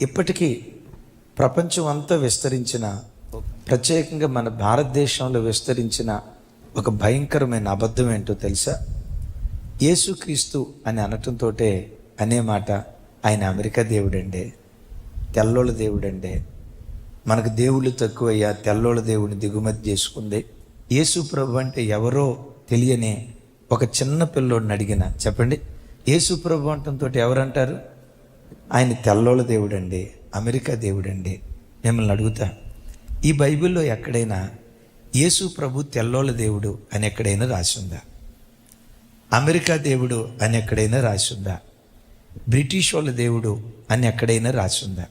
ఇప్పటికీ ప్రపంచం అంతా విస్తరించిన, ప్రత్యేకంగా మన భారతదేశంలో విస్తరించిన ఒక భయంకరమైన అబద్ధం ఏంటో తెలుసా? యేసుక్రీస్తు అని అనటంతో అనే మాట, ఆయన అమెరికా దేవుడండే, తెల్లోళ్ళ దేవుడండే, మనకు దేవుళ్ళు తక్కువయ్యా, తెల్లోళ్ళ దేవుడిని దిగుమతి చేసుకుంది. యేసు ప్రభు అంటే ఎవరో తెలియని ఒక చిన్న పిల్లోడిని అడిగిన, చెప్పండి, యేసు ప్రభు అంటంతో ఎవరంటారు? ఆయన తెల్లోళ్ళ దేవుడండి, అమెరికా దేవుడండి. మిమ్మల్ని అడుగుతా, ఈ బైబిల్లో ఎక్కడైనా యేసు ప్రభు తెల్లోళ్ళ దేవుడు అని ఎక్కడైనా రాసిందా? అమెరికా దేవుడు అని ఎక్కడైనా రాసిందా? బ్రిటిష్ వాళ్ళ దేవుడు అని ఎక్కడైనా రాసిందా?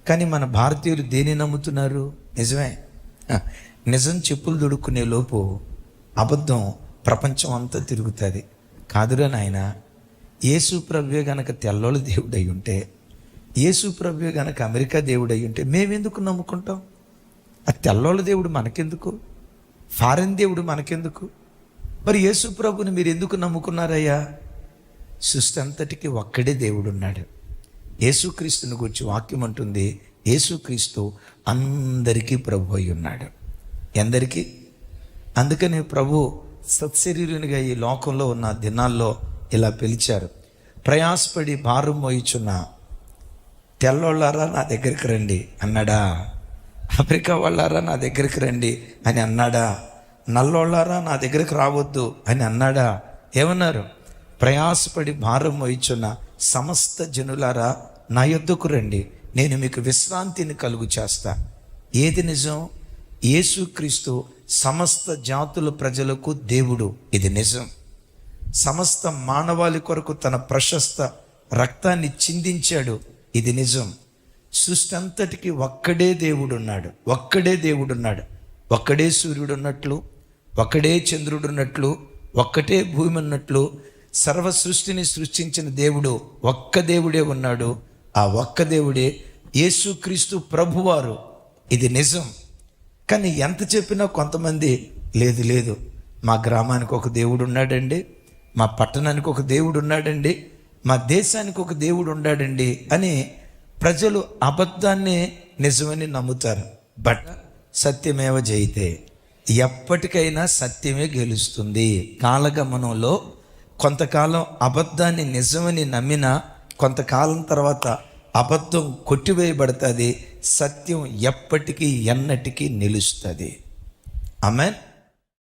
కానీ మన భారతీయులు దేని నమ్ముతున్నారు? నిజమే, నిజం చెప్పులు దొడుక్కునే లోపు అబద్ధం ప్రపంచం అంతా తిరుగుతుంది. కాదురా నాయన, యేసు ప్రభువే గనక తెల్లోళ్ళ దేవుడు అయి ఉంటే, యేసు ప్రభువే గనక అమెరికా దేవుడు అయి ఉంటే మేమెందుకు నమ్ముకుంటాం? ఆ తెల్లోళ్ళ దేవుడు మనకెందుకు? ఫారెన్ దేవుడు మనకెందుకు? మరి యేసు ప్రభుని మీరు ఎందుకు నమ్ముకున్నారయ్యా? సృష్టి అంతటికి ఒక్కడే దేవుడు ఉన్నాడు. యేసుక్రీస్తుని గురించి వాక్యం అంటుంది, యేసుక్రీస్తు అందరికీ ప్రభు అయి ఉన్నాడు. ఎందరికీ? అందుకని ప్రభు సత్శరీరునిగా ఈ లోకంలో ఉన్న దినాల్లో ఇలా పిలిచారు, ప్రయాసపడి భారం మోయిచున్న తెల్లోళ్ళారా నా దగ్గరికి రండి అన్నాడా? అమెరికా వాళ్ళారా నా దగ్గరికి రండి అని అన్నాడా? నల్లోళ్ళారా నా దగ్గరికి రావద్దు అని అన్నాడా? ఏమన్నారు? ప్రయాసపడి భారం మోయిచున్న సమస్త జనులారా నా యొద్దకు రండి, నేను మీకు విశ్రాంతిని కలుగు చేస్తా. ఏది నిజం? యేసుక్రీస్తు సమస్త జాతుల ప్రజలకు దేవుడు, ఇది నిజం. సమస్త మానవాళి కొరకు తన ప్రశస్త రక్తాన్ని చిందించాడు, ఇది నిజం. సృష్టి అంతటికి ఒక్కడే దేవుడున్నాడు, ఒక్కడే దేవుడున్నాడు. ఒక్కడే సూర్యుడు ఉన్నట్లు, ఒక్కడే చంద్రుడు ఉన్నట్లు, ఒక్కటే భూమి ఉన్నట్లు, సర్వ సృష్టిని సృష్టించిన దేవుడు ఒక్క దేవుడే ఉన్నాడు. ఆ ఒక్క దేవుడే యేసుక్రీస్తు ప్రభువారు, ఇది నిజం. కానీ ఎంత చెప్పినా కొంతమంది లేదు లేదు, మా గ్రామానికి ఒక దేవుడు ఉన్నాడండి, మా పట్టణానికి ఒక దేవుడు ఉన్నాడండి, మా దేశానికి ఒక దేవుడు ఉన్నాడండి అని ప్రజలు అబద్ధాన్ని నిజమని నమ్ముతారు. బట్ సత్యమేవ జయితే, ఎప్పటికైనా సత్యమే గెలుస్తుంది. కాలగమనంలో కొంతకాలం అబద్ధాన్ని నిజమని నమ్మినా కొంతకాలం తర్వాత అబద్ధం కొట్టివేయబడుతుంది, సత్యం ఎప్పటికీ ఎన్నటికీ నిలుస్తుంది. ఆమేన్.